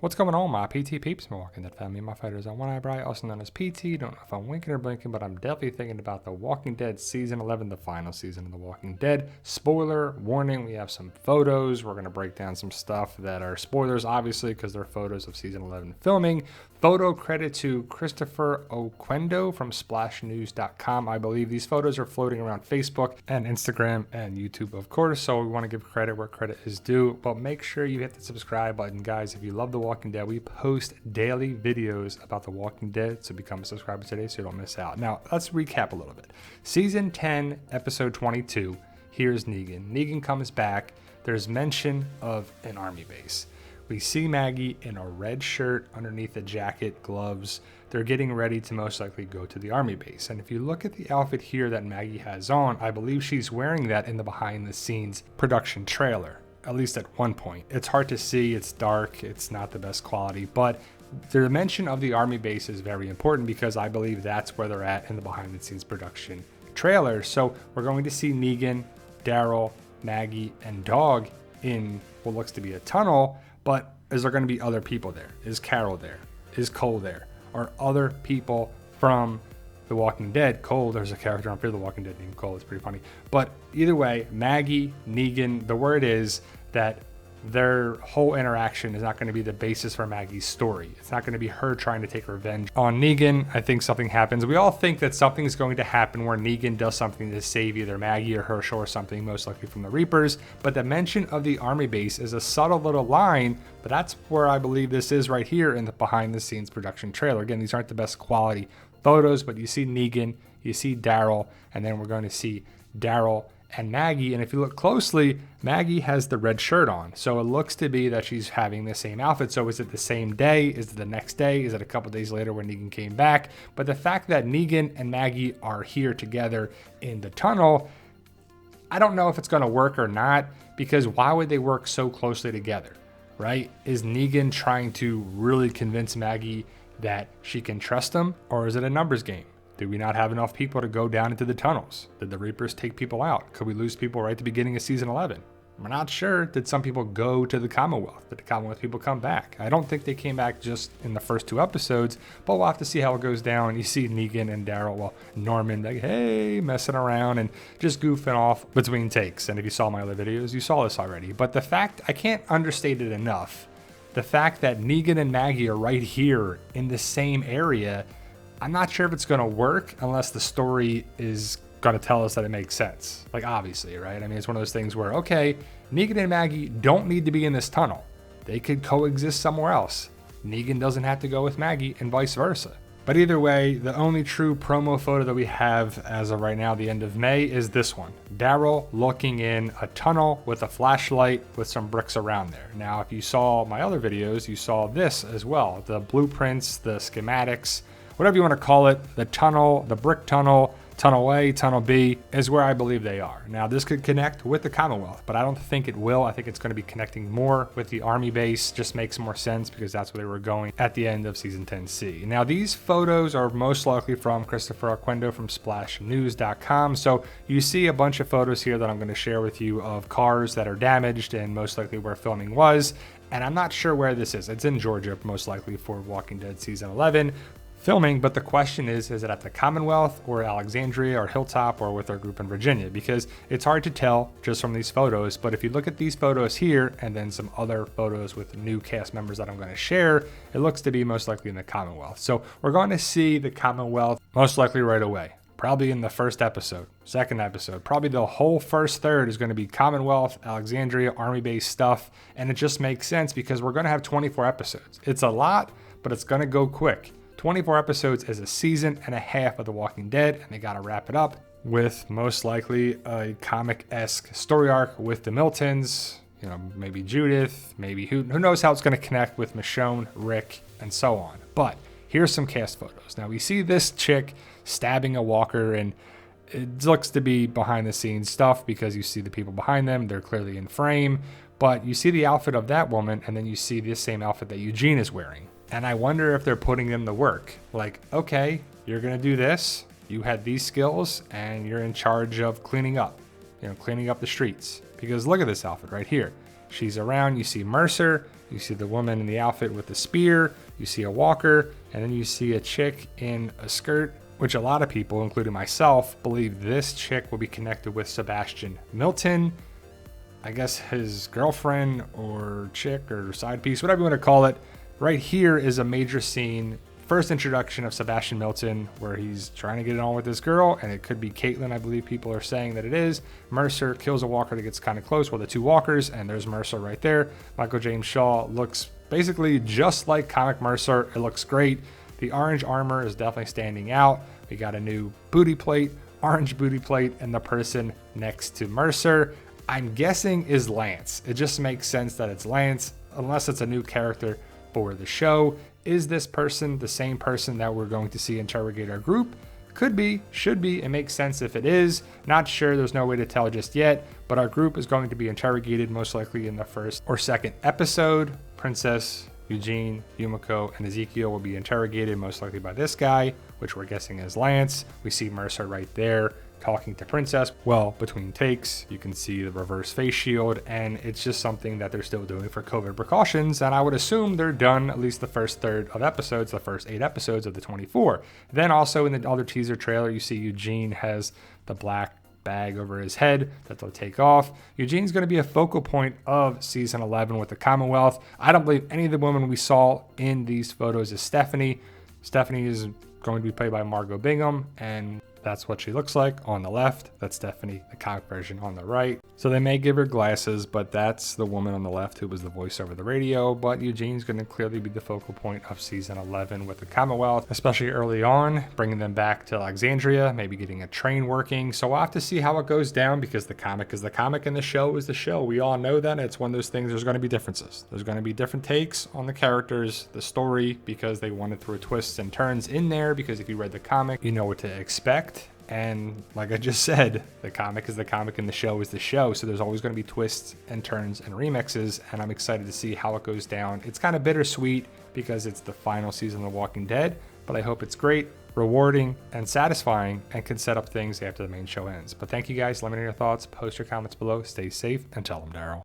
What's going on, my PT peeps? My Walking Dead family, my fighters on one eyebrow, also known as PT. Don't know if I'm winking or blinking, but I'm definitely thinking about The Walking Dead Season 11, the final season of The Walking Dead. Spoiler warning, we have some photos. We're going to break down some stuff that are spoilers, obviously, because they're photos of Season 11 filming. Photo credit to Christopher Oquendo from splashnews.com. I believe these photos are floating around Facebook and Instagram and YouTube, of course, so we want to give credit where credit is due, but make sure you hit the subscribe button, guys. If you love The Walking Dead, we post daily videos about The Walking Dead, so become a subscriber today so you don't miss out. Now, let's recap a little bit. Season 10, episode 22, here's Negan. Negan comes back. There's mention of an army base. We see Maggie in a red shirt underneath a jacket, gloves. They're getting ready to most likely go to the army base. And if you look at the outfit here that Maggie has on, I believe she's wearing that in the behind the scenes production trailer, at least at one point. It's hard to see, it's dark, it's not the best quality, but the mention of the army base is very important because I believe that's where they're at in the behind the scenes production trailer. So we're going to see Negan, Daryl, Maggie, and Dog in what looks to be a tunnel. But is there going to be other people there? Is Carol there? Is Cole there? Are other people from The Walking Dead? Cole, there's a character on Fear the Walking Dead named Cole. It's pretty funny. But either way, Maggie, Negan, the word is that their whole interaction is not going to be the basis for Maggie's story. It's not going to be her trying to take revenge on Negan. I think something happens. We all think that something's going to happen where Negan does something to save either Maggie or Herschel or something, most likely from the Reapers. But the mention of the army base is a subtle little line, but that's where I believe this is right here in the behind the scenes production trailer. Again, these aren't the best quality photos, but you see Negan, you see Daryl, and then we're going to see Daryl and Maggie. And if you look closely, Maggie has the red shirt on. So it looks to be that she's having the same outfit. So is it the same day? Is it the next day? Is it a couple days later when Negan came back? But the fact that Negan and Maggie are here together in the tunnel, I don't know if it's going to work or not, because why would they work so closely together, right? Is Negan trying to really convince Maggie that she can trust him, or is it a numbers game? Did we not have enough people to go down into the tunnels? Did the Reapers take people out? Could we lose people right at the beginning of season 11? We're not sure. Did some people go to the Commonwealth? Did the Commonwealth people come back? I don't think they came back just in the first two episodes, but we'll have to see how it goes down. You see Negan and Daryl, well, Norman, like, hey, messing around and just goofing off between takes. And if you saw my other videos, you saw this already. But the fact, I can't understate it enough, the fact that Negan and Maggie are right here in the same area, I'm not sure if it's going to work unless the story is going to tell us that it makes sense. Like, obviously, right? I mean, it's one of those things where, okay, Negan and Maggie don't need to be in this tunnel. They could coexist somewhere else. Negan doesn't have to go with Maggie and vice versa. But either way, the only true promo photo that we have as of right now, the end of May, is this one. Daryl looking in a tunnel with a flashlight with some bricks around there. Now, if you saw my other videos, you saw this as well. The blueprints, the schematics, whatever you want to call it, the tunnel, the brick tunnel, tunnel A, tunnel B is where I believe they are. Now, this could connect with the Commonwealth, but I don't think it will. I think it's going to be connecting more with the army base. Just makes more sense because that's where they were going at the end of season 10C. Now, these photos are most likely from Christopher Oquendo from splashnews.com. So you see a bunch of photos here that I'm going to share with you of cars that are damaged and most likely where filming was. And I'm not sure where this is. It's in Georgia, most likely for Walking Dead season 11. Filming, but the question is it at the Commonwealth or Alexandria or Hilltop or with our group in Virginia? Because it's hard to tell just from these photos, but if you look at these photos here and then some other photos with new cast members that I'm going to share, it looks to be most likely in the Commonwealth. So we're going to see the Commonwealth most likely right away, probably in the first episode, second episode, probably the whole first third is going to be Commonwealth, Alexandria, army base stuff, and it just makes sense because we're going to have 24 episodes. It's a lot, but it's going to go quick. 24 episodes is a season and a half of The Walking Dead, and they got to wrap it up with most likely a comic-esque story arc with the Miltons, you know, maybe Judith, maybe who knows how it's going to connect with Michonne, Rick, and so on. But here's some cast photos. Now we see this chick stabbing a walker, and it looks to be behind the scenes stuff because you see the people behind them. They're clearly in frame, but you see the outfit of that woman, and then you see this same outfit that Eugene is wearing. And I wonder if they're putting them to work. Like, okay, you're going to do this. You had these skills and you're in charge of cleaning up the streets. Because look at this outfit right here. she's around. You see Mercer, you see the woman in the outfit with the spear, you see a walker, and then you see a chick in a skirt, which a lot of people, including myself, believe this chick will be connected with Sebastian Milton. I guess his girlfriend or chick or side piece, whatever you want to call it. Right here is a major scene. First introduction of Sebastian Milton, where he's trying to get it on with this girl, and it could be Caitlyn, I believe people are saying that it is. Mercer kills a walker that gets kind of close, well, the two walkers, and there's Mercer right there. Michael James Shaw looks basically just like comic Mercer. It looks great. The orange armor is definitely standing out. We got a new booty plate, orange booty plate, and the person next to Mercer, I'm guessing is Lance. It just makes sense that it's Lance, unless it's a new character for the show. Is this person the same person that we're going to see interrogate our group? Could be, should be. It makes sense if it is. Not sure, there's no way to tell just yet, but our group is going to be interrogated most likely in the first or second episode. Princess, Eugene, Yumiko, and Ezekiel will be interrogated most likely by this guy, which we're guessing is Lance. We see Mercer right there talking to Princess. Well, between takes, you can see the reverse face shield, and it's just something that they're still doing for COVID precautions, and I would assume they're done at least the first third of episodes, the first 8 episodes of the 24. Then also in the other teaser trailer, you see Eugene has the black bag over his head that they'll take off. Eugene's going to be a focal point of season 11 with the Commonwealth. I don't believe any of the women we saw in these photos is Stephanie. Stephanie is going to be played by Margot Bingham, and that's what she looks like on the left. That's Stephanie, the comic version, on the right. So they may give her glasses, but that's the woman on the left who was the voice over the radio. But Eugene's going to clearly be the focal point of season 11 with the Commonwealth, especially early on, bringing them back to Alexandria, maybe getting a train working. So we'll have to see how it goes down, because the comic is the comic and the show is the show. We all know that. It's one of those things, there's going to be differences. There's going to be different takes on the characters, the story, because they wanted to throw twists and turns in there, because if you read the comic, you know what to expect. And like I just said, the comic is the comic and the show is the show. So there's always going to be twists and turns and remixes. And I'm excited to see how it goes down. It's kind of bittersweet because it's the final season of The Walking Dead, but I hope it's great, rewarding, and satisfying, and can set up things after the main show ends. But thank you guys. Let me know your thoughts. Post your comments below. Stay safe and tell them Daryl.